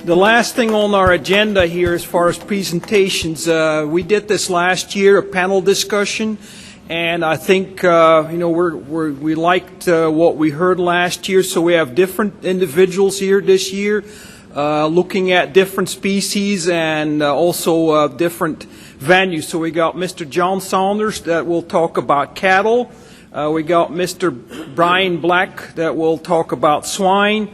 The last thing on our agenda here as far as presentations, we did this last year, a panel discussion, and I think we liked what we heard last year, so we have different individuals here this year looking at different species and also different venues. So we got Mr. John Saunders that will talk about cattle. We got Mr. Bryan that will talk about swine.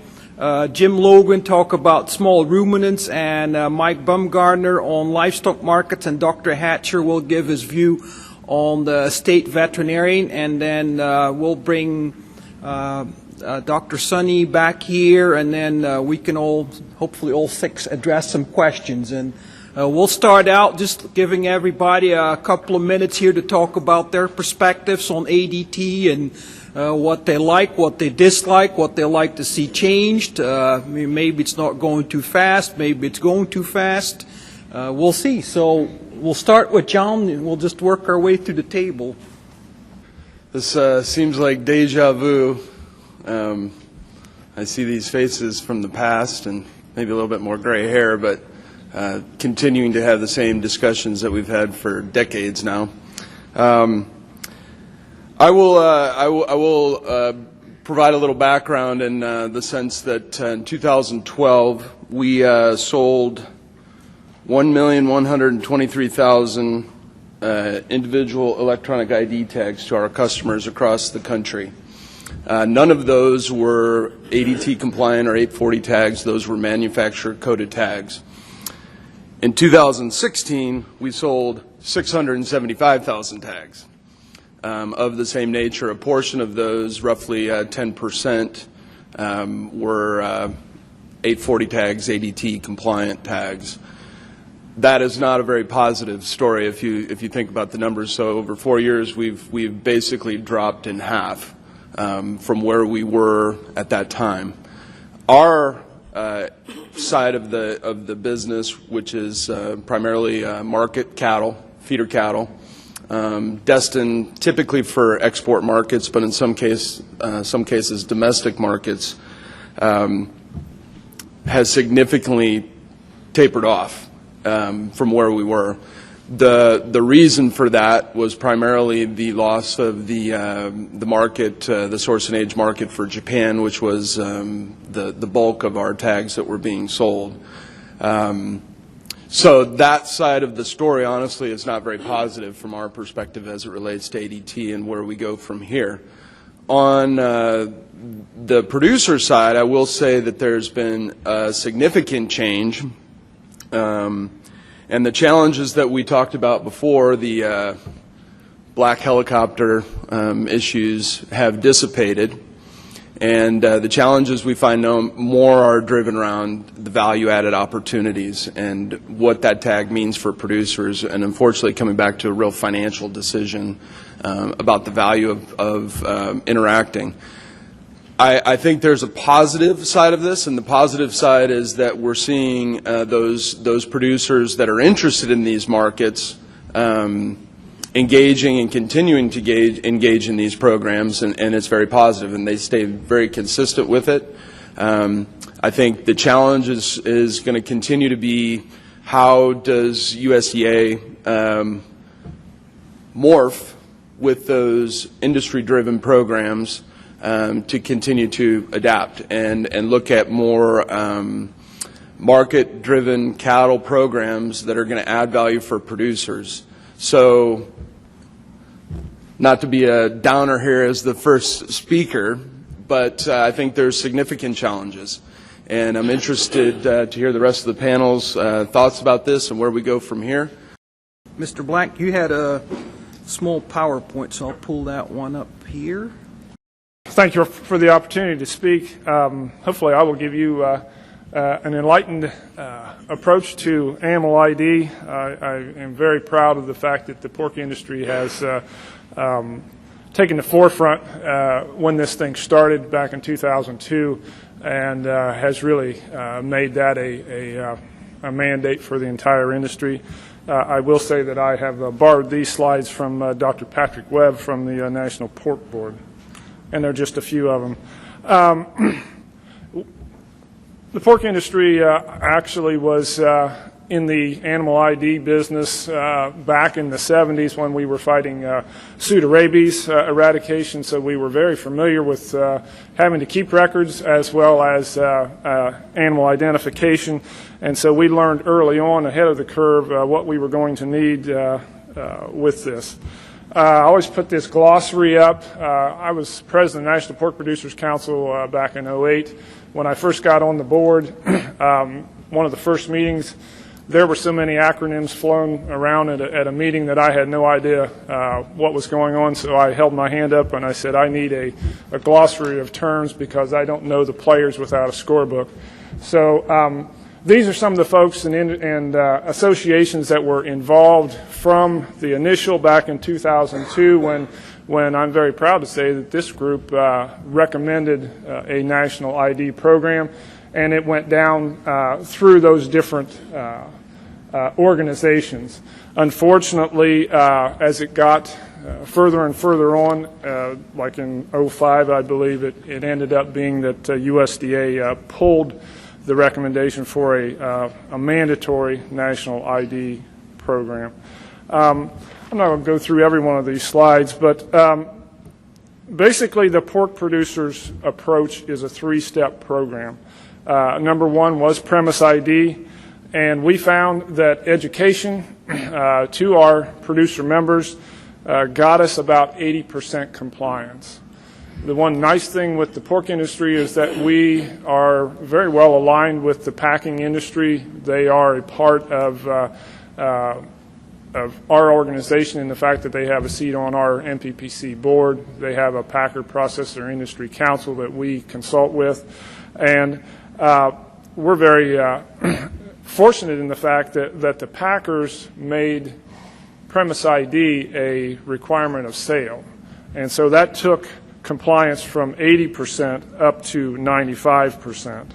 Jim Logan talk about small ruminants, and Mike Bumgarner on livestock markets, and Dr. Hatcher will give his view on the state veterinarian, and then we'll bring Dr. Sonny back here, and then we can hopefully all six address some questions. And we'll start out just giving everybody a couple of minutes here to talk about their perspectives on ADT and what they like, what they dislike, what they like to see changed. Maybe it's not going too fast, maybe it's going too fast. We'll see. So we'll start with John, and we'll just work our way through the table. This seems like deja vu. I see these faces from the past and maybe a little bit more gray hair, but continuing to have the same discussions that we've had for decades now. I will provide a little background in the sense that in 2012 we sold 1,123,000 individual electronic ID tags to our customers across the country. None of those were ADT compliant or 840 tags. Those were manufacturer coded tags. In 2016, we sold 675,000 tags. Of the same nature, a portion of those, roughly 10%, were 840 tags, ADT compliant tags. That is not a very positive story if you think about the numbers. So over 4 years, we've basically dropped in half from where we were at that time. Our side of the business, which is primarily market cattle, feeder cattle, destined typically for export markets, but in some cases domestic markets, has significantly tapered off from where we were. The reason for that was primarily the loss of the market, the source and age market for Japan, which was the bulk of our tags that were being sold. So that side of the story, honestly, is not very positive from our perspective as it relates to ADT and where we go from here. On the producer side, I will say that there's been a significant change. And the challenges that we talked about before, the black helicopter issues, have dissipated. And the challenges we find now more are driven around the value-added opportunities and what that tag means for producers, and unfortunately coming back to a real financial decision about the value of interacting. I think there's a positive side of this, and the positive side is that we're seeing those producers that are interested in these markets engaging and continuing to engage in these programs, and it's very positive, and they stay very consistent with it. I think the challenge is going to continue to be, how does USDA morph with those industry-driven programs to continue to adapt and look at more market-driven cattle programs that are going to add value for producers. So, not to be a downer here as the first speaker, but I think there's significant challenges. And I'm interested to hear the rest of the panel's thoughts about this and where we go from here. Mr. Black, you had a small PowerPoint, so I'll pull that one up here. Thank you for the opportunity to speak. Hopefully I will give you an enlightened approach to animal ID. I am very proud of the fact that the pork industry has taken the forefront when this thing started back in 2002, and has really made that a mandate for the entire industry. I will say that I have borrowed these slides from Dr. Patrick Webb from the National Pork Board, and there are just a few of them. The pork industry actually was in the animal ID business back in the 70s when we were fighting pseudorabies eradication, so we were very familiar with having to keep records as well as animal identification, and so we learned early on ahead of the curve what we were going to need with this. I always put this glossary up. I was president of the National Pork Producers Council back in '08. When I first got on the board, one of the first meetings, there were so many acronyms flown around at a meeting that I had no idea what was going on, so I held my hand up and I said, I need a glossary of terms because I don't know the players without a scorebook. So these are some of the folks and associations that were involved from the initial back in 2002 when I'm very proud to say that this group recommended a national ID program, and it went down through those different organizations. Unfortunately, as it got further and further on, like in '05, I believe, it ended up being that USDA pulled the recommendation for a mandatory national ID program. I'm not going to go through every one of these slides, but basically the pork producers' approach is a three-step program. Number one was premise ID, and we found that education to our producer members got us about 80% compliance. The one nice thing with the pork industry is that we are very well aligned with the packing industry. They are a part of our organization in the fact that they have a seat on our NPPC board. They have a packer processor industry council that we consult with, and we're very fortunate in the fact that the packers made premise ID a requirement of sale, and so that took compliance from 80% up to 95%.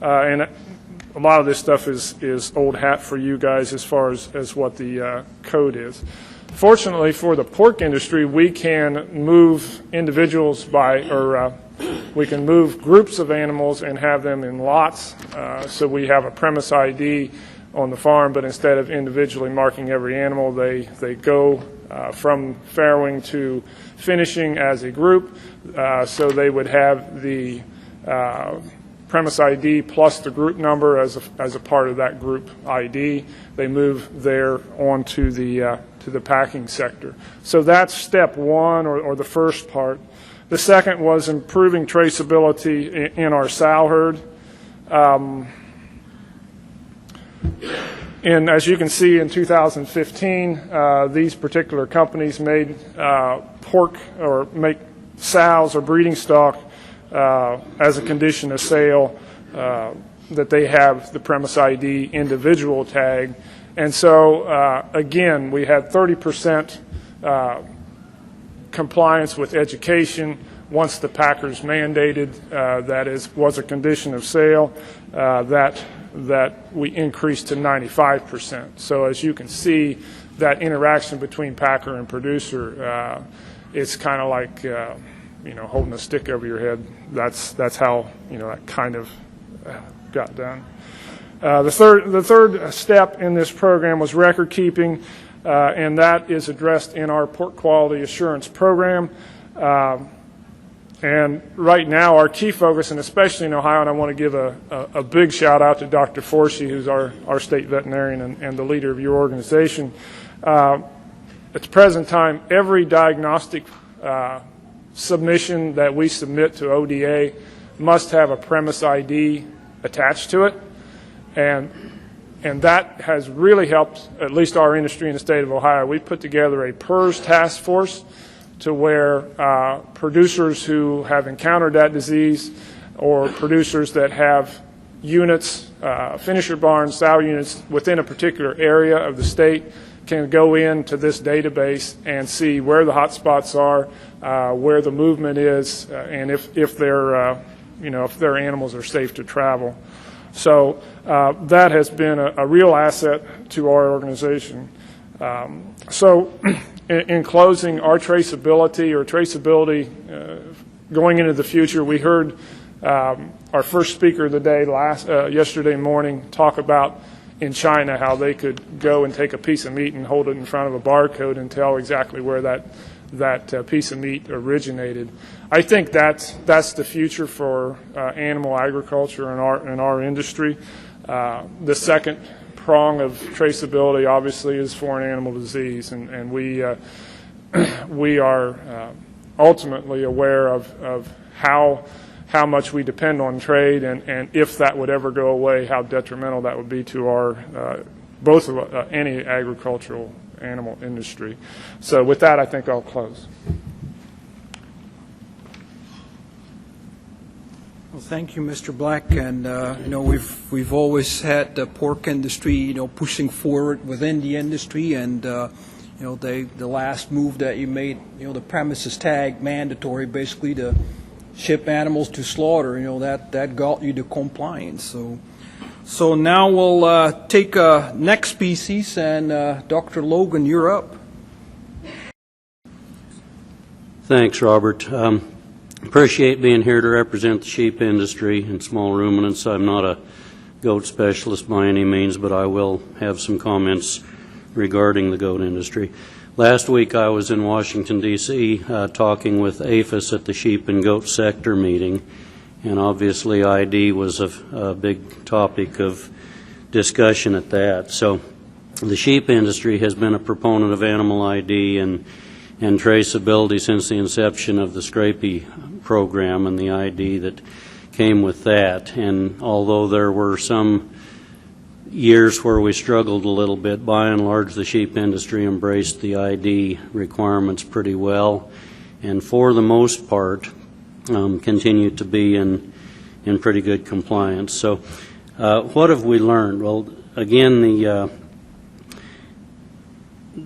And a lot of this stuff is old hat for you guys as far as what the code is. Fortunately for the pork industry, we can move individuals we can move groups of animals and have them in lots. So we have a premise ID on the farm, but instead of individually marking every animal, they go from farrowing to finishing as a group. So they would have the premise ID plus the group number as a part of that group ID. They move there on to the packing sector. So that's step one, or the first part. The second was improving traceability in our sow herd. And as you can see, in 2015, these particular companies made pork or make sows or breeding stock as a condition of sale that they have the premise ID individual tag. And so, again, we had 30% compliance with education once the packers mandated was a condition of sale, that we increased to 95%. So as you can see, that interaction between packer and producer, it's kind of like holding a stick over your head. That's how that kind of got done. The third step in this program was record keeping, and that is addressed in our pork quality assurance program. And right now, our key focus, and especially in Ohio, and I want to give a big shout out to Dr. Forsey, who's our state veterinarian and the leader of your organization. At the present time, every diagnostic submission that we submit to ODA must have a premise ID attached to it, and that has really helped at least our industry in the state of Ohio. We put together a PERS task force to where producers who have encountered that disease, or producers that have units, finisher barns, sow units within a particular area of the state, can go into this database and see where the hot spots are, where the movement is, and if their animals are safe to travel. So that has been a real asset to our organization. So in closing, our traceability going into the future, we heard our first speaker of the day yesterday morning talk about in China how they could go and take a piece of meat and hold it in front of a barcode and tell exactly where that piece of meat originated. I think that's the future for animal agriculture in our industry. The second prong of traceability obviously is foreign animal disease, and we are ultimately aware of how much we depend on trade, and if that would ever go away, how detrimental that would be to our both of any agricultural animal industry. So with that, I think I'll close. Well, thank you, Mr. Black. And we've always had the pork industry, pushing forward within the industry, and the last move that you made, the premises tag mandatory, basically to ship animals to slaughter, that got you to compliance. So now we'll take next species, and Dr. Logan, you're up. Thanks, Robert. Appreciate being here to represent the sheep industry and small ruminants. I'm not a goat specialist by any means, but I will have some comments regarding the goat industry. Last week I was in Washington, D.C. Talking with APHIS at the sheep and goat sector meeting, and obviously ID was a big topic of discussion at that. So the sheep industry has been a proponent of animal ID and traceability since the inception of the Scrapie program and the ID that came with that. And although there were some years where we struggled a little bit, by and large the sheep industry embraced the ID requirements pretty well, and for the most part continued to be in pretty good compliance. So what have we learned? Well, again,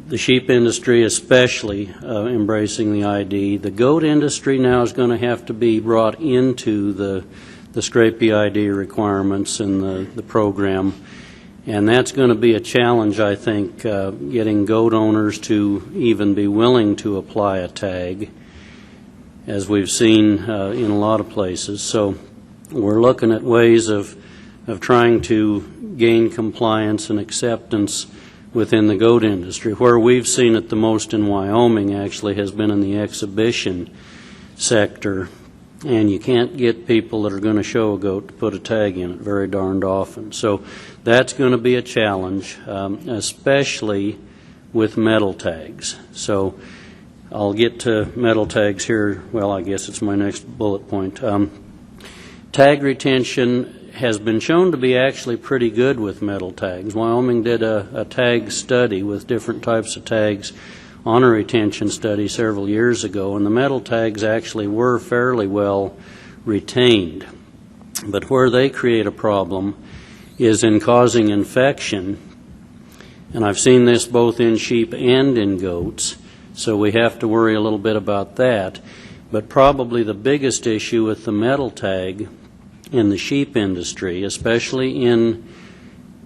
the sheep industry especially embracing the ID. The goat industry now is going to have to be brought into the Scrapie ID requirements and the program, and that's going to be a challenge, I think, getting goat owners to even be willing to apply a tag, as we've seen in a lot of places. So we're looking at ways of trying to gain compliance and acceptance within the goat industry. Where we've seen it the most in Wyoming actually has been in the exhibition sector, and you can't get people that are going to show a goat to put a tag in it very darned often. So that's going to be a challenge, especially with metal tags. So I'll get to metal tags here. Well, I guess it's my next bullet point. Tag retention has been shown to be actually pretty good with metal tags. Wyoming did a tag study with different types of tags on a retention study several years ago, and the metal tags actually were fairly well retained. But where they create a problem is in causing infection, and I've seen this both in sheep and in goats, so we have to worry a little bit about that. But probably the biggest issue with the metal tag in the sheep industry, especially in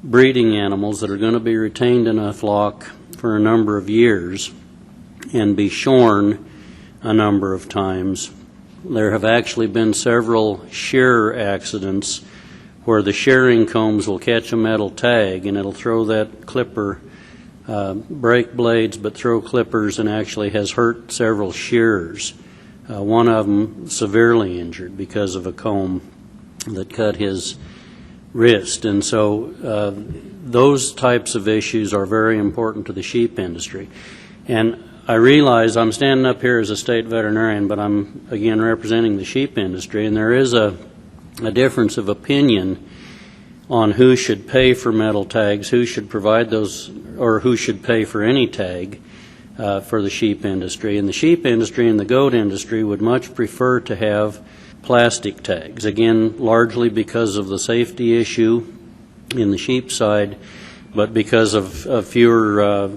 breeding animals that are going to be retained in a flock for a number of years and be shorn a number of times. There have actually been several shearer accidents where the shearing combs will catch a metal tag and it'll throw that clipper, break blades but throw clippers, and actually has hurt several shearers. One of them severely injured because of a comb that cut his wrist. And so those types of issues are very important to the sheep industry. And I realize I'm standing up here as a state veterinarian, but I'm again representing the sheep industry, and there is a difference of opinion on who should pay for metal tags, who should provide those, or who should pay for any tag for the sheep industry. And the sheep industry and the goat industry would much prefer to have plastic tags, again largely because of the safety issue in the sheep side, but because of fewer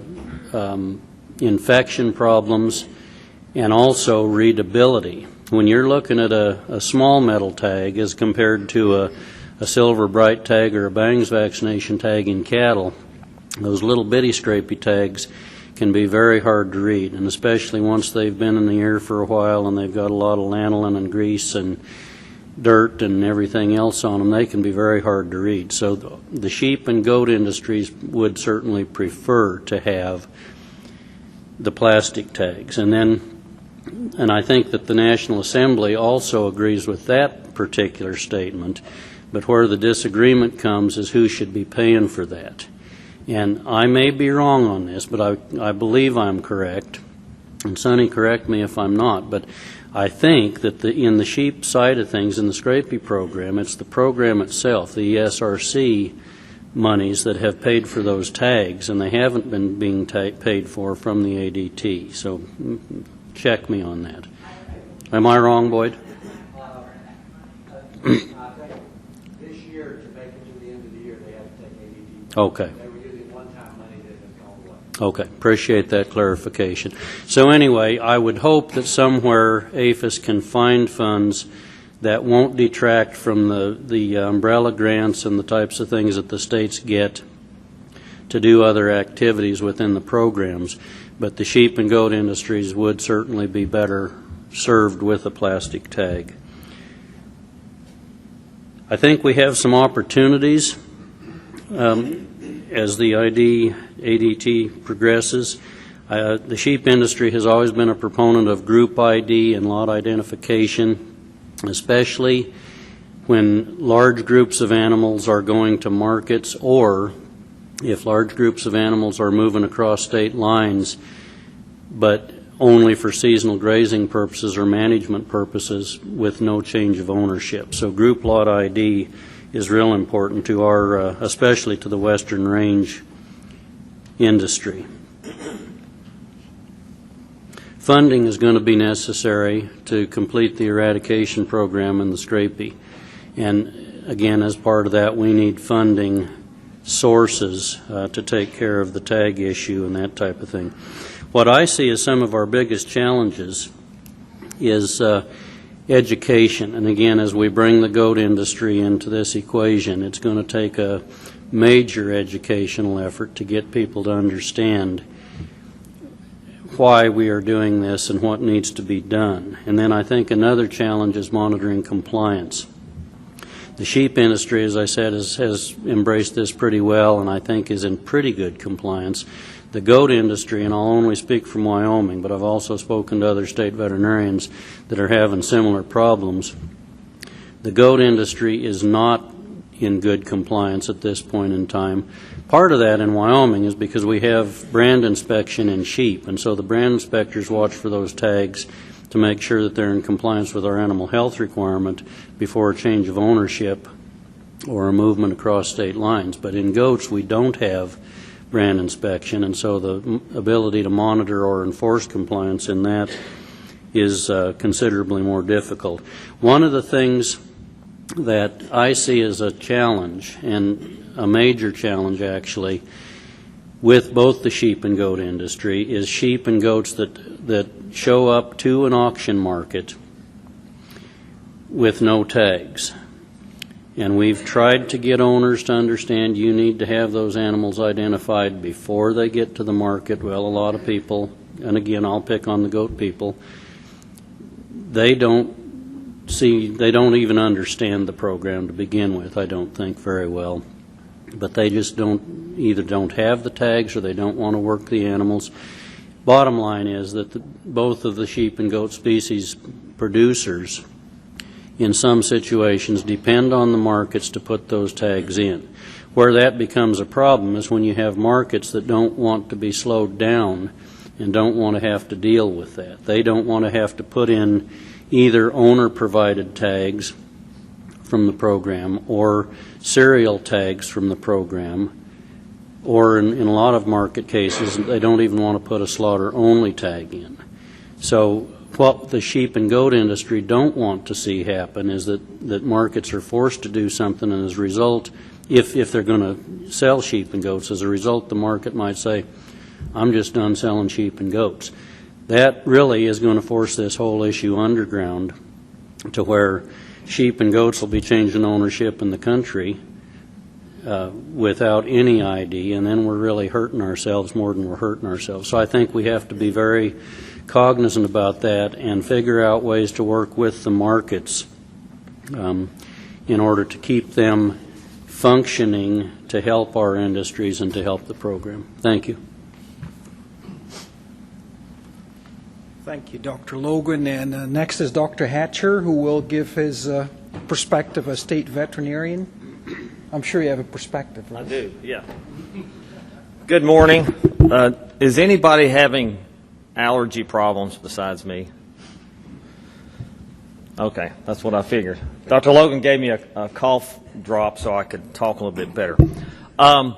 infection problems and also readability. When you're looking at a small metal tag as compared to a silver bright tag or a bangs vaccination tag in cattle, those little bitty scrapey tags can be very hard to read, and especially once they've been in the ear for a while and they've got a lot of lanolin and grease and dirt and everything else on them, they can be very hard to read. So the sheep and goat industries would certainly prefer to have the plastic tags. And I think that the National Assembly also agrees with that particular statement, but where the disagreement comes is who should be paying for that. And I may be wrong on this, but I believe I'm correct. And Sonny, correct me if I'm not, but I think that in the sheep side of things, in the Scrapie program, it's the program itself, the ESRC monies that have paid for those tags, and they haven't been being paid for from the ADT. So check me on that. Am I wrong, Boyd? I think this year, to make it to the end of the year, they have to take ADT. Okay. They were using one-time money that has gone away. Okay, appreciate that clarification. So anyway, I would hope that somewhere APHIS can find funds that won't detract from the umbrella grants and the types of things that the states get to do other activities within the programs. But the sheep and goat industries would certainly be better served with a plastic tag. I think we have some opportunities as the ADT progresses. The sheep industry has always been a proponent of group ID and lot identification, especially when large groups of animals are going to markets, or if large groups of animals are moving across state lines, but only for seasonal grazing purposes or management purposes with no change of ownership. So group lot ID is real important to our, especially to the Western Range industry. Funding is going to be necessary to complete the eradication program in the Scrapie. And again, as part of that, we need funding sources to take care of the tag issue and that type of thing. What I see as some of our biggest challenges is education. And again, as we bring the goat industry into this equation, it's going to take a major educational effort to get people to understand why we are doing this and what needs to be done. And then I think another challenge is monitoring compliance. The sheep industry, as I said, has embraced this pretty well and I think is in pretty good compliance. The goat industry, and I'll only speak from Wyoming, but I've also spoken to other state veterinarians that are having similar problems. The goat industry is not in good compliance at this point in time. Part of that in Wyoming is because we have brand inspection in sheep, and so the brand inspectors watch for those tags to make sure that they're in compliance with our animal health requirement before a change of ownership or a movement across state lines. But in goats, we don't have brand inspection, and so the ability to monitor or enforce compliance in that is considerably more difficult. One of the things that I see as a challenge, and a major challenge actually, with both the sheep and goat industry is sheep and goats that show up to an auction market with no tags. And we've tried to get owners to understand you need to have those animals identified before they get to the market. Well, a lot of people, and again, I'll pick on the goat people, they don't even understand the program to begin with, I don't think, very well. But they just either don't have the tags or they don't want to work the animals. Bottom line is that both of the sheep and goat species producers in some situations depend on the markets to put those tags in. Where that becomes a problem is when you have markets that don't want to be slowed down and don't want to have to deal with that. They don't want to have to put in either owner-provided tags from the program or serial tags from the program, or in a lot of market cases, they don't even want to put a slaughter-only tag in. So what the sheep and goat industry don't want to see happen is that markets are forced to do something, and as a result, if they're going to sell sheep and goats, as a result, the market might say, I'm just done selling sheep and goats. That really is going to force this whole issue underground to where sheep and goats will be changing ownership in the country without any ID, and then we're really hurting ourselves more than we're hurting ourselves. So I think we have to be very cognizant about that and figure out ways to work with the markets in order to keep them functioning to help our industries and to help the program. Thank you. Thank you, Dr. Logan. And next is Dr. Hatcher, who will give his perspective as state veterinarian. I'm sure you have a perspective, right? I do, yeah. Good morning. Is anybody having allergy problems besides me? Okay, that's what I figured. Dr. Logan gave me a cough drop so I could talk a little bit better. I'm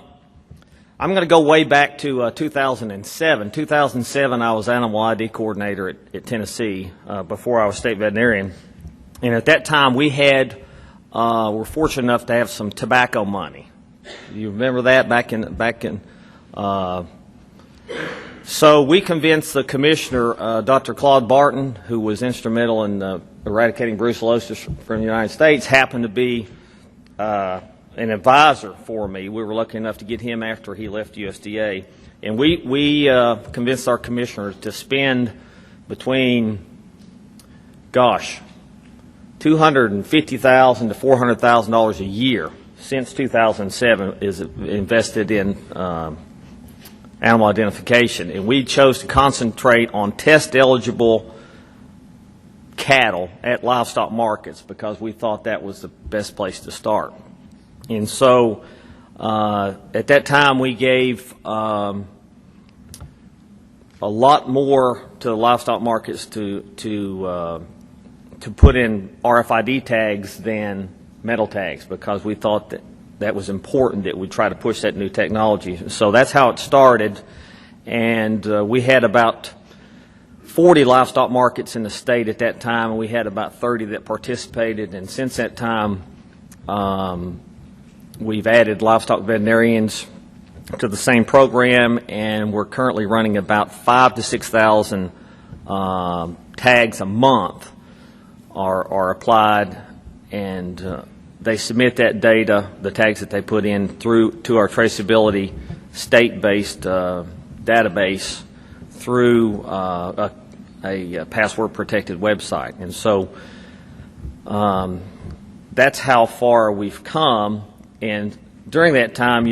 going to go way back to 2007. 2007, I was animal ID coordinator at Tennessee before I was state veterinarian. And at that time, we were fortunate enough to have some tobacco money. You remember that back in so we convinced the commissioner, Dr. Claude Barton, who was instrumental in eradicating brucellosis from the United States, happened to be an advisor for me. We were lucky enough to get him after he left USDA. And we convinced our commissioner to spend between, $250,000 to $400,000 a year since 2007 is invested in animal identification. And we chose to concentrate on test-eligible cattle at livestock markets because we thought that was the best place to start. And so at that time we gave a lot more to the livestock markets to put in RFID tags than metal tags because we thought that was important that we try to push that new technology. So that's how it started. And we had about 40 livestock markets in the state at that time, and we had about 30 that participated. And since that time, we've added livestock veterinarians to the same program, and we're currently running about 5,000 to 6,000 tags a month are applied, and they submit that data, the tags that they put in, through to our traceability state-based database through a password-protected website. And so that's how far we've come. And during that time,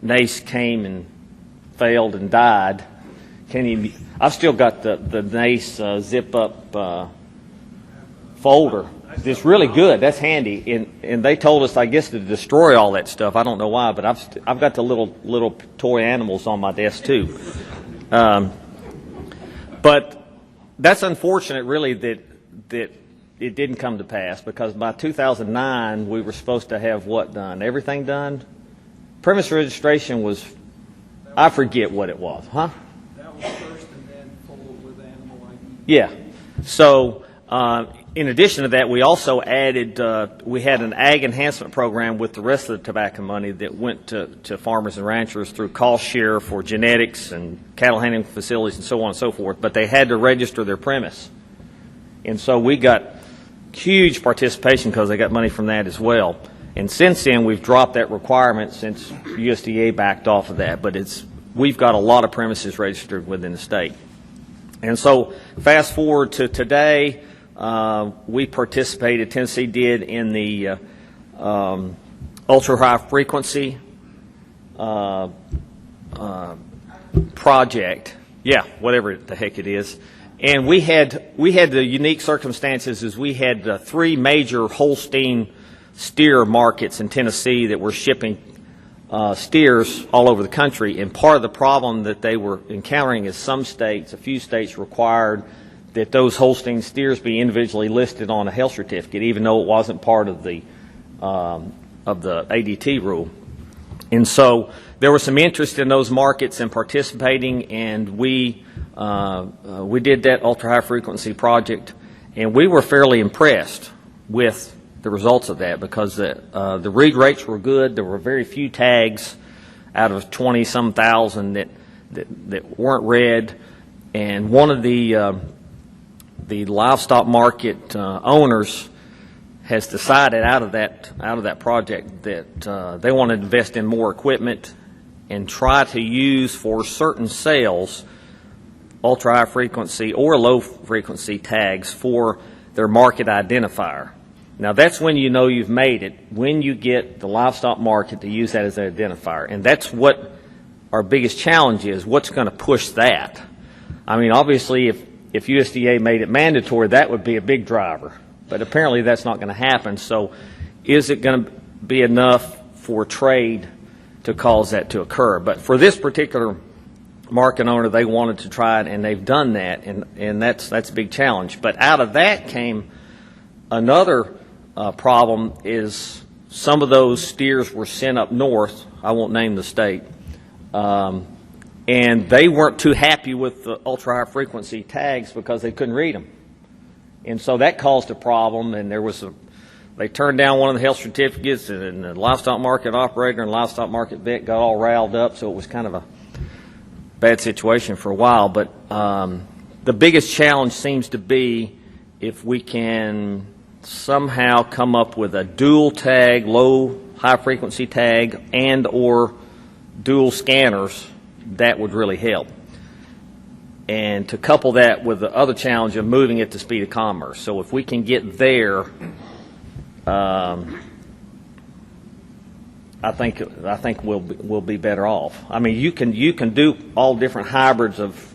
NACE came and failed and died. I've still got the NACE zip-up folder. It's really good. That's handy. And they told us, I guess, to destroy all that stuff. I don't know why, but I've got the little toy animals on my desk too. But that's unfortunate, really, that it didn't come to pass, because by 2009 we were supposed to have what done? Everything done? Premise registration was, I forget what it was, huh? That was first and then followed with animal ID. Yeah. So in addition to that, we also added, we had an ag enhancement program with the rest of the tobacco money that went to farmers and ranchers through cost share for genetics and cattle handling facilities and so on and so forth, but they had to register their premise. And so we got huge participation because they got money from that as well. And since then, we've dropped that requirement since USDA backed off of that, but we've got a lot of premises registered within the state. And so fast forward to today, we participated, Tennessee did, in the ultra-high frequency project. Yeah, whatever the heck it is. And we had the unique circumstances is we had 3 major Holstein steer markets in Tennessee that were shipping steers all over the country. And part of the problem that they were encountering is a few states required that those Holstein steers be individually listed on a health certificate, even though it wasn't part of the ADT rule. And so there was some interest in those markets in participating, and we did that ultra-high frequency project, and we were fairly impressed with the results of that because the read rates were good. There were very few tags out of 20-some thousand that weren't read, and one of the livestock market owners has decided out of that project that they want to invest in more equipment and try to use for certain sales ultra-high frequency or low frequency tags for their market identifier. Now, that's when you know you've made it, when you get the livestock market to use that as an identifier. And that's what our biggest challenge is, what's going to push that. I mean, obviously, if USDA made it mandatory, that would be a big driver. But apparently that's not going to happen. So is it going to be enough for trade to cause that to occur? But for this particular market owner, they wanted to try it, and they've done that, and that's a big challenge. But out of that came another problem is some of those steers were sent up north. I won't name the state. And they weren't too happy with the ultra-high frequency tags because they couldn't read them. And so that caused a problem, and they turned down one of the health certificates, and the livestock market operator and livestock market vet got all riled up, so it was kind of a bad situation for a while. But the biggest challenge seems to be if we can somehow come up with a dual tag, low high frequency tag, and or dual scanners, that would really help. And to couple that with the other challenge of moving at the speed of commerce. So if we can get there, I think we'll be better off. I mean, you can do all different hybrids of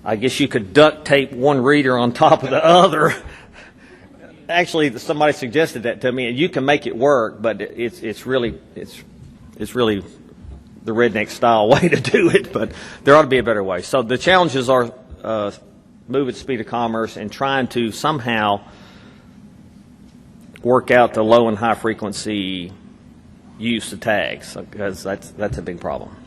I guess you could duct tape one reader on top of the other. Actually, somebody suggested that to me, and you can make it work, but it's really the redneck style way to do it. But there ought to be a better way. So the challenges are moving at the speed of commerce and trying to somehow work out the low and high frequency use of tags, because that's a big problem.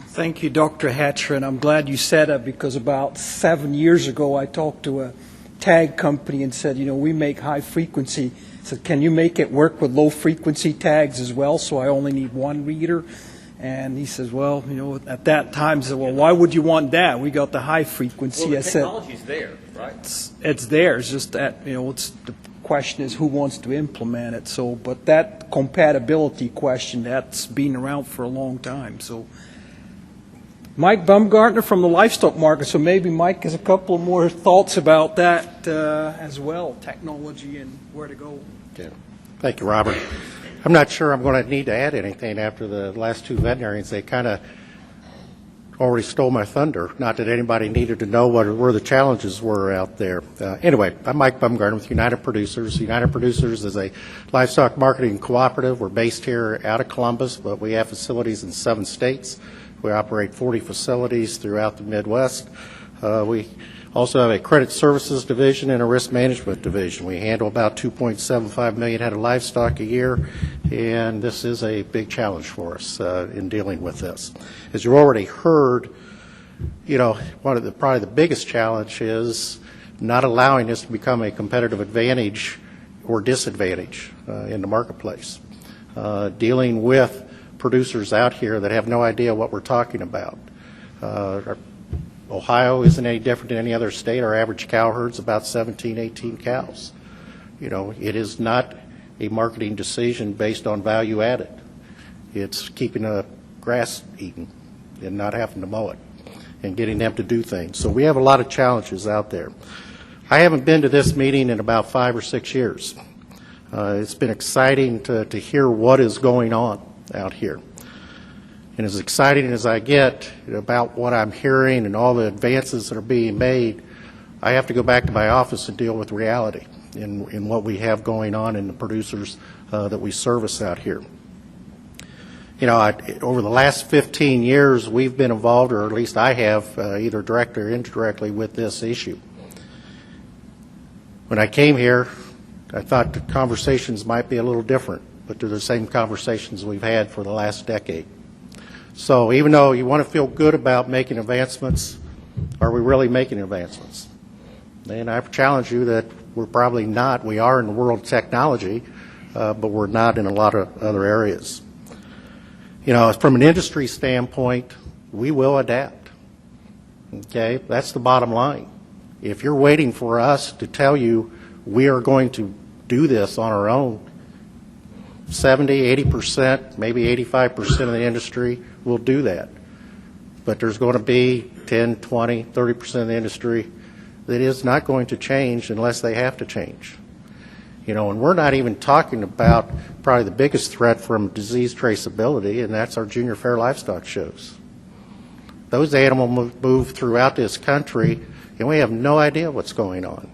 Thank you, Dr. Hatcher, and I'm glad you said that, because about 7 years ago I talked to a tag company and said, we make high frequency. I said, can you make it work with low frequency tags as well, so I only need one reader? And he says, well, at that time, he said, well, why would you want that? We got the high frequency. Well, the I said, technology's there, right? It's there. It's just that, it's the question is who wants to implement it. So, but that compatibility question, that's been around for a long time. So, Mike Bumgarner from the livestock market. So maybe Mike has a couple more thoughts about that as well, technology and where to go. Yeah. Thank you, Robert. I'm not sure I'm going to need to add anything after the last two veterinarians. They kind of already stole my thunder. Not that anybody needed to know where the challenges were out there. Anyway, I'm Mike Bumgarner with United Producers. United Producers is a livestock marketing cooperative. We're based here out of Columbus, but we have facilities in 7 states. We operate 40 facilities throughout the Midwest. We also have a credit services division and a risk management division. We handle about 2.75 million head of livestock a year, and this is a big challenge for us in dealing with this. As you already heard, one of probably the biggest challenge is not allowing this to become a competitive advantage or disadvantage in the marketplace. Dealing with producers out here that have no idea what we're talking about. Ohio isn't any different than any other state. Our average cow herd's about 17, 18 cows. It is not a marketing decision based on value added. It's keeping the grass eaten and not having to mow it and getting them to do things. So we have a lot of challenges out there. I haven't been to this meeting in about 5 or 6 years. It's been exciting to hear what is going on out here. And as exciting as I get about what I'm hearing and all the advances that are being made, I have to go back to my office and deal with reality in what we have going on in the producers that we service out here. Over the last 15 years, we've been involved, or at least I have, either directly or indirectly, with this issue. When I came here, I thought the conversations might be a little different, but they're the same conversations we've had for the last decade. So even though you want to feel good about making advancements, are we really making advancements? And I challenge you that we're probably not. We are in the world of technology, but we're not in a lot of other areas. From an industry standpoint, we will adapt. Okay, that's the bottom line. If you're waiting for us to tell you we are going to do this on our own, 70, 80%, maybe 85% of the industry will do that. but there's going to be 10, 20, 30% of the industry that is not going to change unless they have to change. You know, and we're not even talking about probably the biggest threat from disease traceability, and that's our junior fair livestock shows. Those animals move throughout this country, and we have no idea what's going on.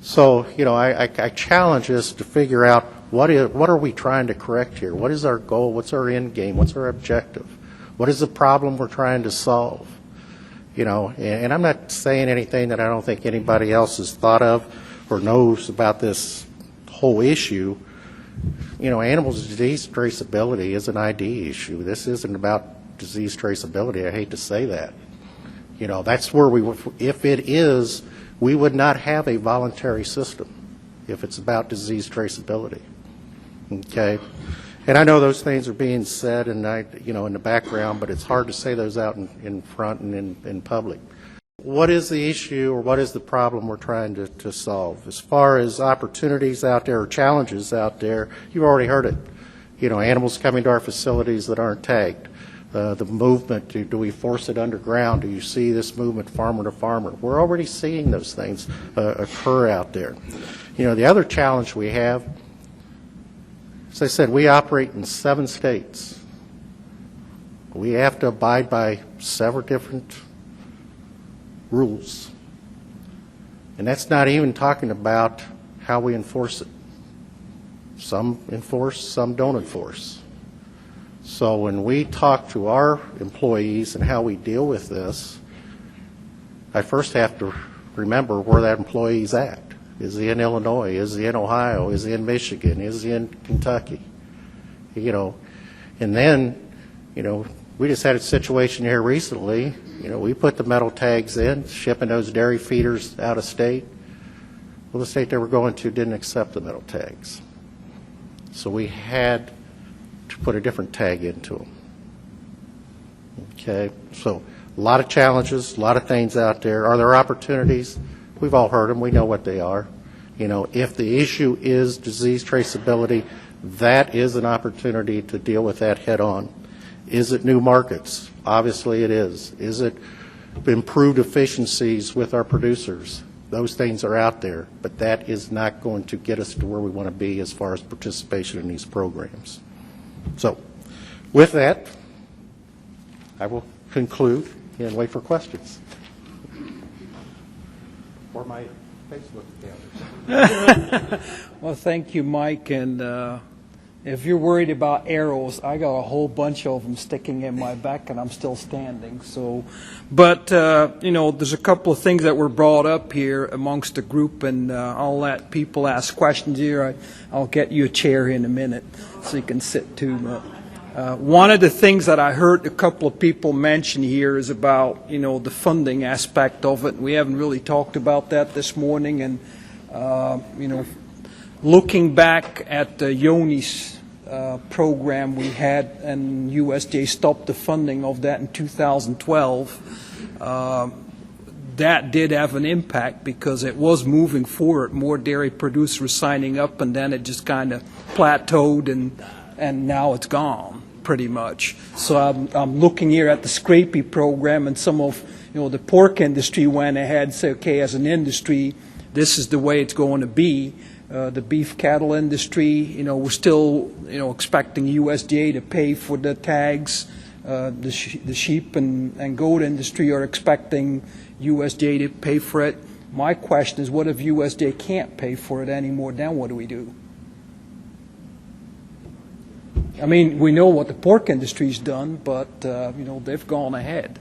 So, you know, I challenge us to figure out what are we trying to correct here? What is our goal? What's our end game? What's our objective? What is the problem we're trying to solve? You know, and I'm not saying anything that I don't think anybody else has thought of or knows about this whole issue. You know, animal disease traceability is an ID issue. This isn't about disease traceability. I hate to say that. You know, that's where if it is, we would not have a voluntary system if it's about disease traceability. Okay? And I know those things are being said and you know, in the background, but it's hard to say those out in front and in public. What is the issue or what is the problem we're trying to solve? As far as opportunities out there or challenges out there, you've already heard it. You know, animals coming to our facilities that aren't tagged. The movement, do we force it underground? Do you see this movement farmer to farmer? We're already seeing those things occur out there. You know, the other challenge we have, as I said, we operate in 7 states. We have to abide by several different rules. And that's not even talking about how we enforce it. Some enforce, some don't enforce. So when we talk to our employees and how we deal with this, I first have to remember where that employee's at. Is he in Illinois? Is he in Ohio? Is he in Michigan? Is he in Kentucky? You know, and then, you know, we just had a situation here recently. You know, we put the metal tags in, shipping those dairy feeders out of state. Well, the state they were going to didn't accept the metal tags. So we had to put a different tag into them. Okay, so a lot of challenges, a lot of things out there. Are there opportunities? We've all heard them. We know what they are. You know, if the issue is disease traceability, that is an opportunity to deal with that head on. Is it new markets? Obviously it is. Is it improved efficiencies with our producers? Those things are out there, but that is not going to get us to where we want to be as far as participation in these programs. So, with that, I will conclude and wait for questions. Or my Facebook account. Well, thank you, Mike. And if you're worried about arrows, I got a whole bunch of them sticking in my back, and I'm still standing. So, but you know, there's a couple of things that were brought up here amongst the group, and I'll let people ask questions here. I'll get you a chair in a minute so you can sit too. One of the things that I heard a couple of people mention here is about, you know, the funding aspect of it. We haven't really talked about that this morning, and you know, looking back at the Yoni's program we had, and USDA stopped the funding of that in 2012, that did have an impact because it was moving forward. More dairy producers were signing up, and then it just kind of plateaued, and now it's gone pretty much. So I'm looking here at the Scrapie program, and some of, you know, the pork industry went ahead and said, okay, as an industry, this is the way it's going to be. The beef cattle industry, you know, we're still, you know, expecting USDA to pay for the tags. The sheep and goat industry are expecting USDA to pay for it. My question is, what if USDA can't pay for it anymore? Then what do we do? I mean, we know what the pork industry's done, but you know, they've gone ahead.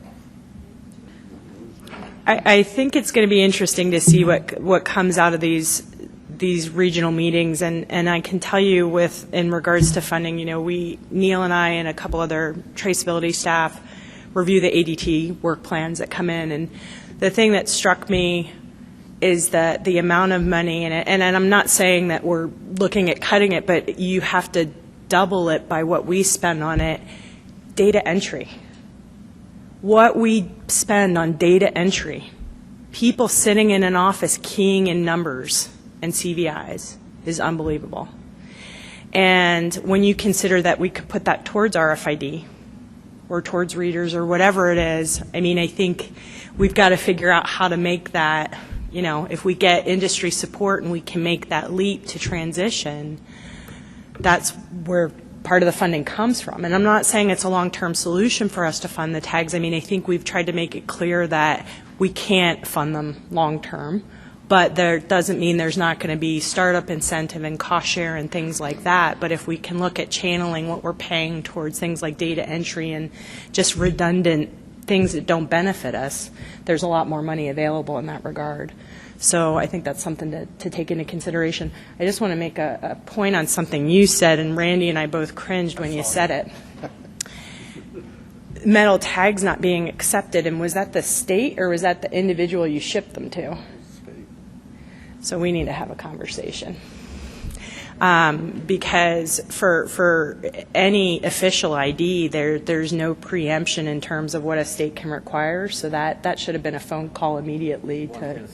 I think it's going to be interesting to see what comes out of these regional meetings, and I can tell you in regards to funding, you know, Neil and I and a couple other traceability staff review the ADT work plans that come in, and the thing that struck me is that the amount of money, and I'm not saying that we're looking at cutting it, but you have to double it by what we spend on it. Data entry. What we spend on data entry, people sitting in an office keying in numbers and CVIs, is unbelievable. And when you consider that we could put that towards RFID, or towards readers or whatever it is. I mean, I think we've got to figure out how to make that, you know, if we get industry support and we can make that leap to transition, that's where part of the funding comes from. And I'm not saying it's a long-term solution for us to fund the tags. I mean, I think we've tried to make it clear that we can't fund them long-term, but there doesn't mean there's not going to be startup incentive and cost share and things like that. But if we can look at channeling what we're paying towards things like data entry and just redundant things that don't benefit us, there's a lot more money available in that regard. So I think that's something to take into consideration. I just want to make a point on something you said, and Randy and I both cringed when you said it. Metal tags not being accepted, and was that the state or was that the individual you shipped them to? So we need to have a conversation. Because for any official ID, there's no preemption in terms of what a state can require, so that should have been a phone call immediately to...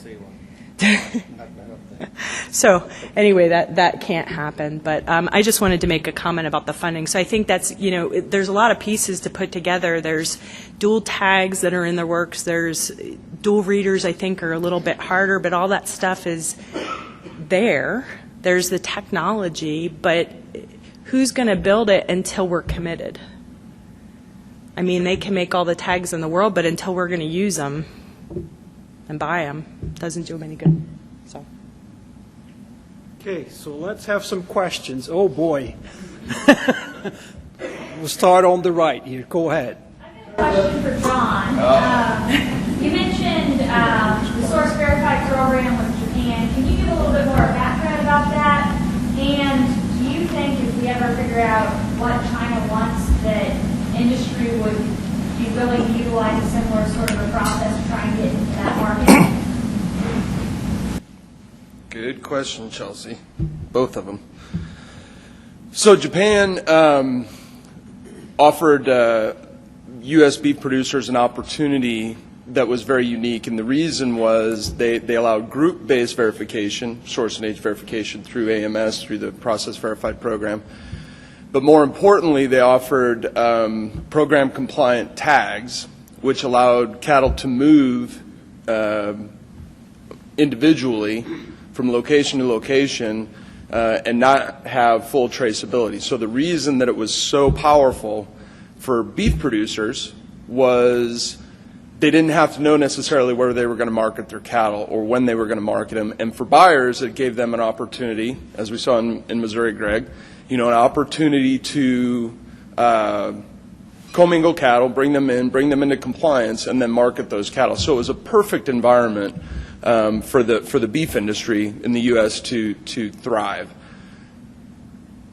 So anyway, that can't happen. But I just wanted to make a comment about the funding. So I think that's, you know, there's a lot of pieces to put together. There's dual tags that are in the works. There's dual readers, I think, are a little bit harder, but all that stuff is there. There's the technology, but who's going to build it until we're committed? I mean, they can make all the tags in the world, but until we're going to use them and buy them, doesn't do them any good. So. Okay, so let's have some questions. Oh, boy. We'll start on the right here. Go ahead. I have a question for John. You mentioned the source verified program with Japan. Can you give a little bit more background about that? And do you think if we ever figure out what China wants, that industry would be willing to utilize a similar sort of a process to try and get into that market? Good question, Chelsea. Both of them. So Japan offered U.S. beef producers an opportunity that was very unique, and the reason was they allowed group-based verification, source and age verification through AMS, through the Process Verified program. But more importantly, they offered program-compliant tags, which allowed cattle to move individually from location to location and not have full traceability. So the reason that it was so powerful for beef producers was they didn't have to know necessarily where they were going to market their cattle or when they were going to market them. And for buyers, it gave them an opportunity, as we saw in Missouri, Greg, an opportunity to commingle cattle, bring them into compliance, and then market those cattle. So it was a perfect environment for the beef industry in the U.S. to thrive.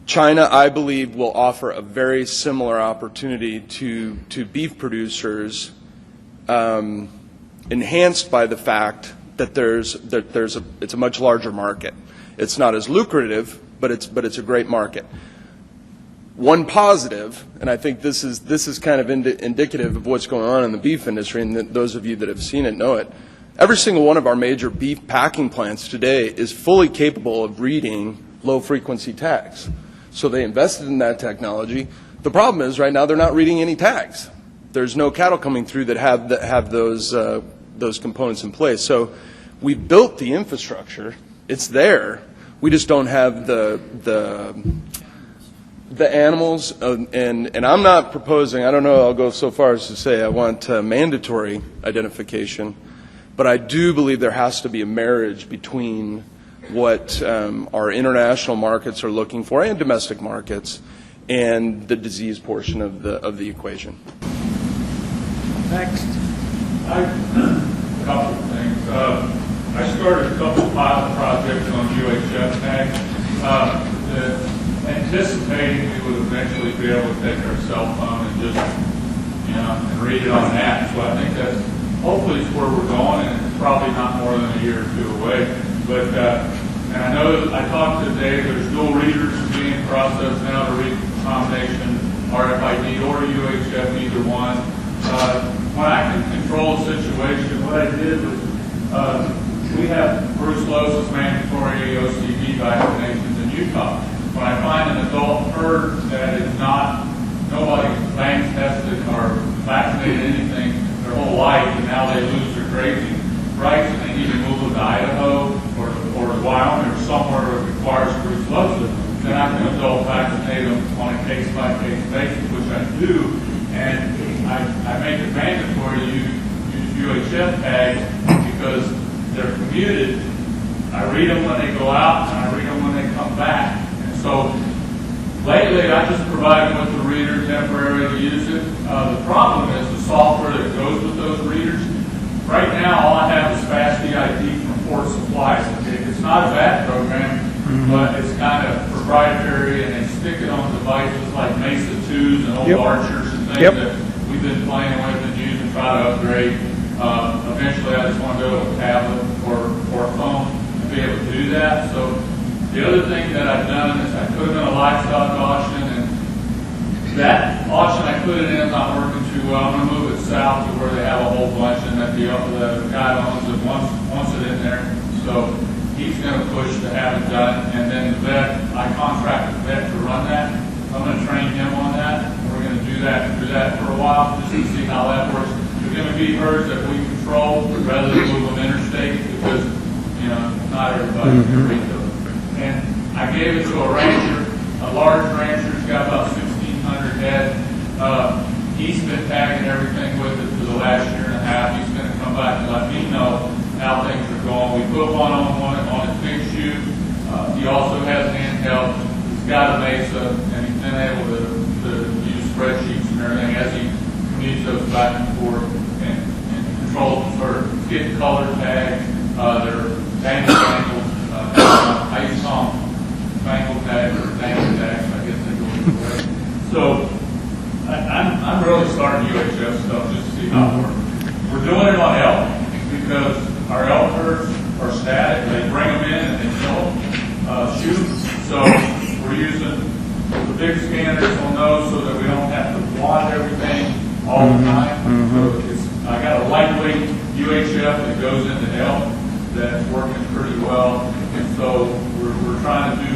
China, I believe, will offer a very similar opportunity to beef producers, enhanced by the fact that it's a much larger market. It's not as lucrative, but it's a great market. One positive, and I think this is kind of indicative of what's going on in the beef industry, and those of you that have seen it know it. Every single one of our major beef packing plants today is fully capable of reading low-frequency tags. So they invested in that technology. The problem is right now they're not reading any tags. There's no cattle coming through that have those components in place. So we built the infrastructure. It's there. We just don't have the animals. And I'm not proposing. I don't know. I'll go so far as to say I want mandatory identification. But I do believe there has to be a marriage between what our international markets are looking for and domestic markets and the disease portion of the equation. Next. A couple of things. I started a couple of pilot projects on UHF tags, anticipating we would eventually be able to take our cell phone and just, and read it on an app. So I think that's hopefully is where we're going, and it's probably not more than a year or two away. But and I know I talked to Dave. There's dual readers being processed now to read the combination RFID or UHF, either one. When I can control a situation, what I did was we have brucellosis mandatory OCD vaccinations in Utah. When I find an adult herd that is not nobody bank tested or vaccinated anything their whole life, and now they lose their grazing rights, and they need to move them to Idaho or to Wyoming or somewhere that requires pre-explosive, then I can adult vaccinate them on a case-by-case basis, which I do, and I make it mandatory to use UHF tags because they're commuted. I read them when they go out, and I read them when they come back. And so lately, I just provide them with the reader temporarily to use it. The problem is the software that goes with those readers. Right now, all I have is Fast EID from Fort Supplies. It's not a bad program, but it's kind of proprietary, and they stick it on devices like Mesa 2s and old Archers and things that we've been playing with and using, try to upgrade. Eventually, I just want to go to a tablet or a phone to be able to do that. So the other thing that I've done is I put them in a livestock auction, and that auction I put it in is not working too well. I'm going to move it south to where they have a whole bunch, and that the guy owns it wants it in there. So he's going to push to have it done, and then the vet, I contract the vet to run that. I'm going to train him on that. We're going to do that for a while just to see how that works. There's going to be herds that we control rather than move them interstate because, not everybody can read those. And I gave it to a rancher, a large rancher. He's got about 1,600 head. He's been tagging everything with it for the last year and a half. He's going to come back and let me know how things are going. We put one on his big chute. He also has handheld. He's got a Mesa, and he's been able to use spreadsheets and everything as he commutes those back and forth and controls them for getting color tags. They're bangled. I use some bangle tags or bangle tags. I guess they go either way. So I'm really starting UHF stuff just to see how it works. We're doing it on elk because our elk herds are static. They bring them in and they kill them, shoot them. So we're using the big scanners on those so that we don't have to blot everything all the time. So I got a lightweight UHF that goes into elk that's working pretty well. And so we're trying to do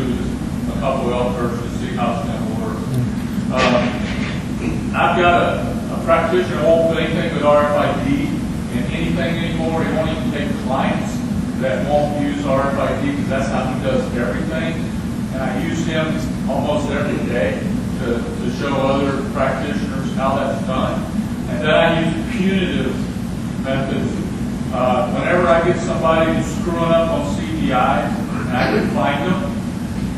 a couple elk herds to see how it's going to work. I've got a practitioner who won't do anything with RFID and anything anymore. He won't even take clients that won't use RFID because that's how he does everything. And I use him almost every day to show other practitioners how that's done. And then I use punitive methods. Whenever I get somebody who's screwing up on CDI and I can find them,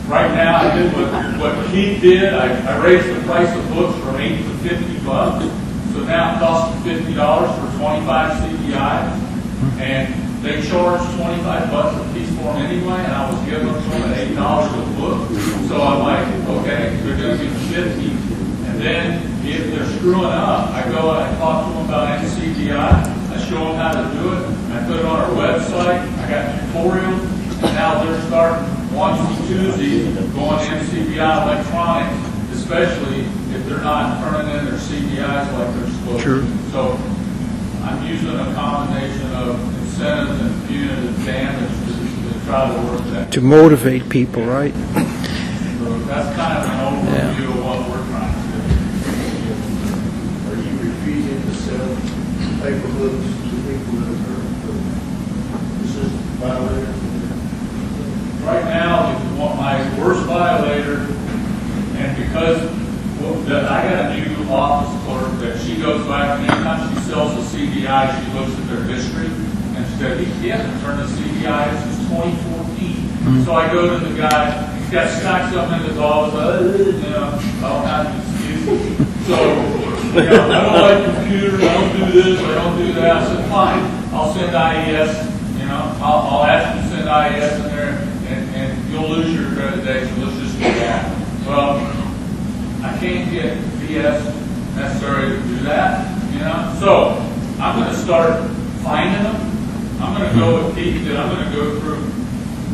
right now I did what Keith did. I raised the price of books from $8 to $50. So now it costs $50 for 25 CDIs. And they charge $25 a piece for them anyway, and I was giving them to them at $8 a book. So I'm like, okay, they're going to be 50. And then if they're screwing up, I go and I talk to them about NCDI. I show them how to do it. I put it on our website. I got tutorials. And now they're starting onesie twosies going NCDI electronics, especially if they're not turning in their CDIs like they're supposed to. So I'm using a combination of incentives and punitive damage to try to work that. To motivate people, right? So that's kind of an overview of what we're trying to do. Are you refusing to sell paper books to people that are resistant violators? Right now, my worst violator, and because I got a new office clerk that she goes back and anytime she sells a CDI, she looks at their history and she said, he hasn't turned the CDI since 2014. So I go to the guy, he's got stacks up in his office, all kinds of excuses. So, I don't like computers, I don't do this, I don't do that. I said, fine, I'll send IES, I'll ask you to send IES in there and you'll lose your accreditation. Let's just do that. Well, I can't get BS necessary to do that, So I'm going to start finding them. I'm going to go with Keith and I'm going to go through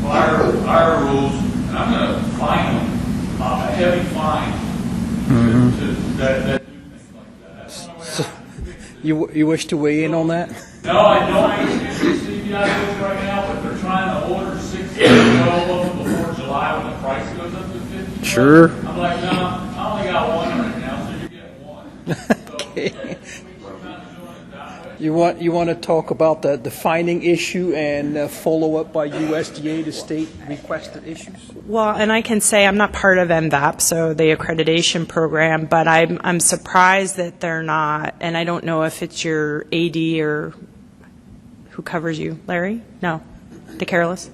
fire rules and I'm going to fine them a heavy fine that do things like that. So, you wish to weigh in on that? No, I don't use CBI books right now, but they're trying to order 6 or 12 of them before July when the price goes up to $50. Sure. I'm like, no, I only got one right now, so you're getting You want to talk about the finding issue and follow up by USDA to state requested issues? Well, and I can say I'm not part of MVAP, so the accreditation program, but I'm surprised that they're not, and I don't know if it's your AD or who covers you, Larry? No, the Careless?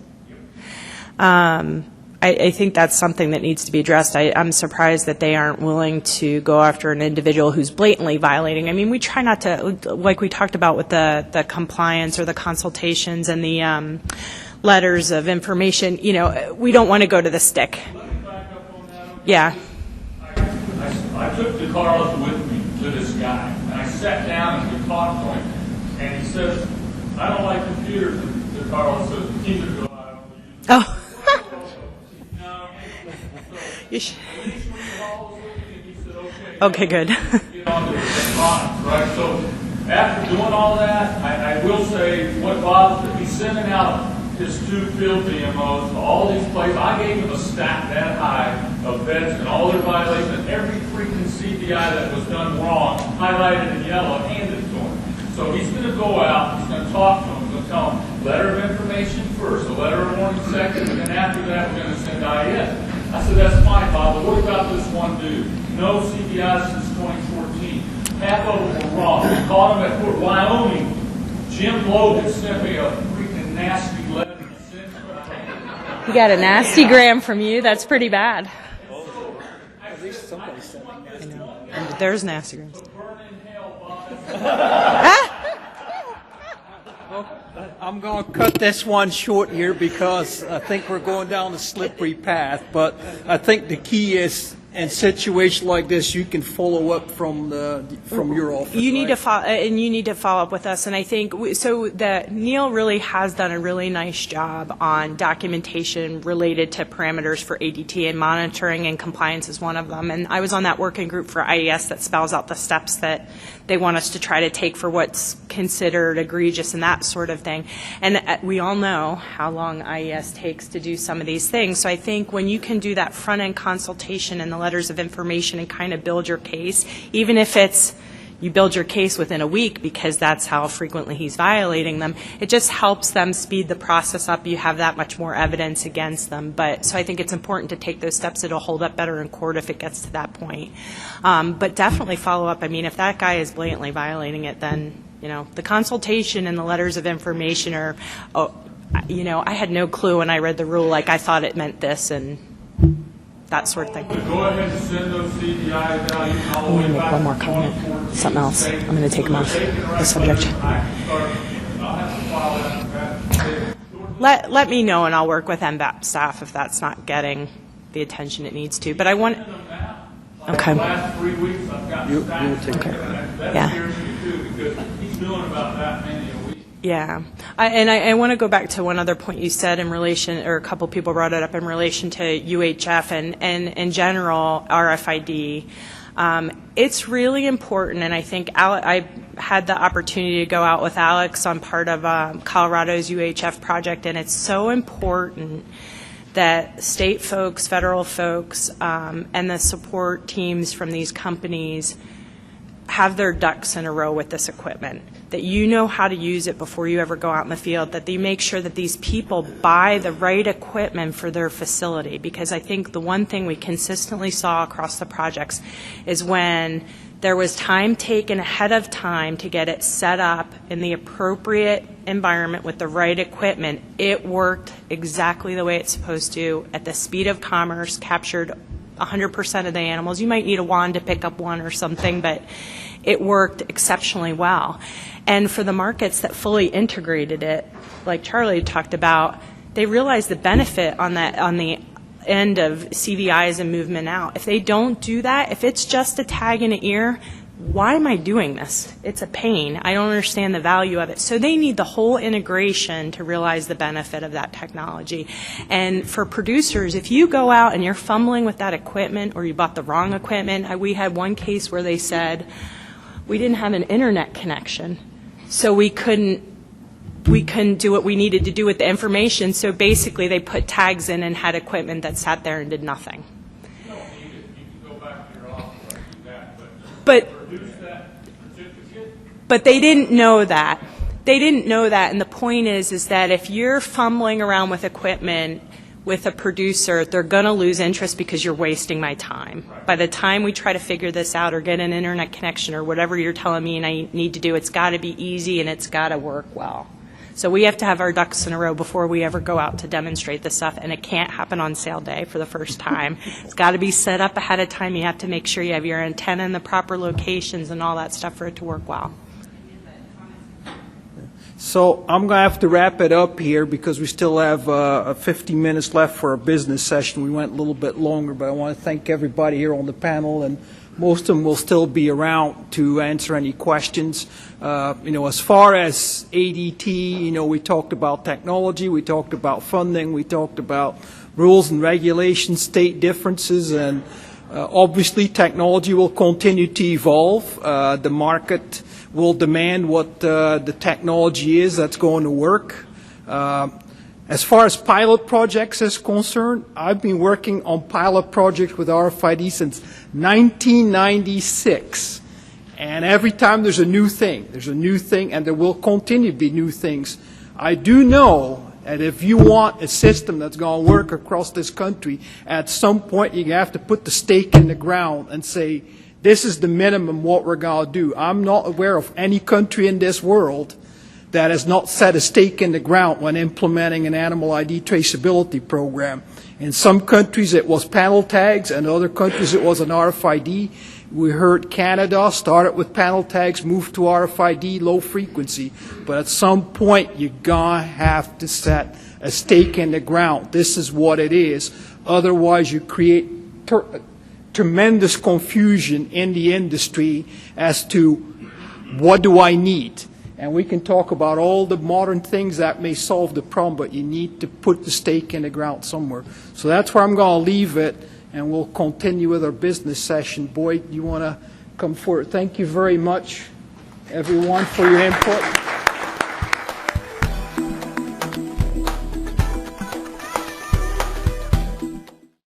I think that's something that needs to be addressed. I'm surprised that they aren't willing to go after an individual who's blatantly violating. I mean, we try not to, like we talked about with the compliance or the consultations and the letters of information, you know, we don't want to go to the stick. Let me back up on that. Yeah. I took DeCarlos with me to this guy, and I sat down and we talked to him, and he says, I don't like computers, and DeCarlos says, neither do I. I don't use them. Oh. You should. Okay, good. Get on to the products, right? So after doing all that, I will say what bothers me, he's sending out his 2 field DMOs to all these places. I gave him a stack that high of vets and all their violations, and every freaking CPI that was done wrong, highlighted in yellow, handed to him. So he's going to go out, he's going to talk to him, he's going to tell him, letter of information first, a letter of warning second, and then after that we're going to send IS. I said, that's fine, Bob, but what about this one dude? No CPI since 2014. Half of them were wrong. We caught him at Fort Wyoming. Jim Logan sent me a freaking nasty letter. He got a nasty gram from you. That's pretty bad. At least somebody sent me I know. And there's nasty grams. I'm going to cut this one short here because I think we're going down a slippery path. But I think the key is, in situations like this, you can follow up from your office. You need right? to follow, and you need to follow up with us. And I think so that Neil really has done a really nice job on documentation related to parameters for ADT, and monitoring and compliance is one of them. And I was on that working group for IES that spells out the steps that they want us to try to take for what's considered egregious and that sort of thing. And we all know how long IES takes to do some of these things. So I think when you can do that front-end consultation and the letters of information and kind of build your case, even if it's you build your case within a week because that's how frequently he's violating them, it just helps them speed the process up. You have that much more evidence against them. But so I think it's important to take those steps. It'll hold up better in court if it gets to that point. But definitely follow up. I mean, if that guy is blatantly violating it, then, you know, the consultation and the letters of information are, you know, I had no clue when I read the rule. Like, I thought it meant this and that sort of thing. Go ahead and send those CPI values all the I'm way going to make back one more to comment. 2014. Something else. I'm going to take him off the subject. Let me know, and I'll work with MVAP staff if that's not getting the attention it needs to. But I want. Okay. Last 3 weeks, I've gotten stacks. That Yeah. scares me too, because he's doing about that many a week. Yeah, I want to go back to one other point you said in relation, or a couple people brought it up in relation to UHF and in general RFID. It's really important, and I think I had the opportunity to go out with Alex on part of Colorado's UHF project, and it's so important that state folks, federal folks, and the support teams from these companies have their ducks in a row with this equipment, that you know how to use it before you ever go out in the field, that they make sure that these people buy the right equipment for their facility. Because I think the one thing we consistently saw across the projects is when there was time taken ahead of time to get it set up in the appropriate environment with the right equipment, it worked exactly the way it's supposed to at the speed of commerce, captured 100% of the animals. You might need a wand to pick up one or something, but it worked exceptionally well. And for the markets that fully integrated it, like Charlie talked about, they realized the benefit on the end of CVIs and movement out. If they don't do that, if it's just a tag in an ear, why am I doing this? It's a pain. I don't understand the value of it. So they need the whole integration to realize the benefit of that technology. And for producers, if you go out and you're fumbling with that equipment or you bought the wrong equipment, we had one case where they said we didn't have an internet connection, so we couldn't do what we needed to do with the information. So basically they put tags in and had equipment that sat there and did nothing. You don't need it. You can go back to your office and do that. But But they didn't know that. They didn't know that, and the point is that if you're fumbling around with equipment with a producer, they're going to lose interest because you're wasting my time. By the time we try to figure this out or get an internet connection or whatever you're telling me and I need to do, it's got to be easy and it's got to work well. So we have to have our ducks in a row before we ever go out to demonstrate this stuff, and it can't happen on sale day for the first time. It's got to be set up ahead of time. You have to make sure you have your antenna in the proper locations and all that stuff for it to work well. So I'm going to have to wrap it up here because we still have 50 minutes left for our business session. We went a little bit longer, but I want to thank everybody here on the panel, and most of them will still be around to answer any questions. As far as ADT, we talked about technology, we talked about funding, we talked about rules and regulations, state differences, and obviously technology will continue to evolve. The market will demand what the technology is that's going to work. As far as pilot projects is concerned, I've been working on pilot projects with RFID since 1996. And every time there's a new thing, and there will continue to be new things. I do know that if you want a system that's going to work across this country, at some point you have to put the stake in the ground and say, this is the minimum what we're going to do. I'm not aware of any country in this world that has not set a stake in the ground when implementing an animal ID traceability program. In some countries it was panel tags, and in other countries it was an RFID. We heard Canada started with panel tags, moved to RFID, low frequency. But at some point you're going to have to set a stake in the ground. This is what it is. Otherwise you create tremendous confusion in the industry as to what do I need. And we can talk about all the modern things that may solve the problem, but you need to put the stake in the ground somewhere. So that's where I'm going to leave it, and we'll continue with our business session. Boyd, you want to come forward? Thank you very much, everyone, for your input.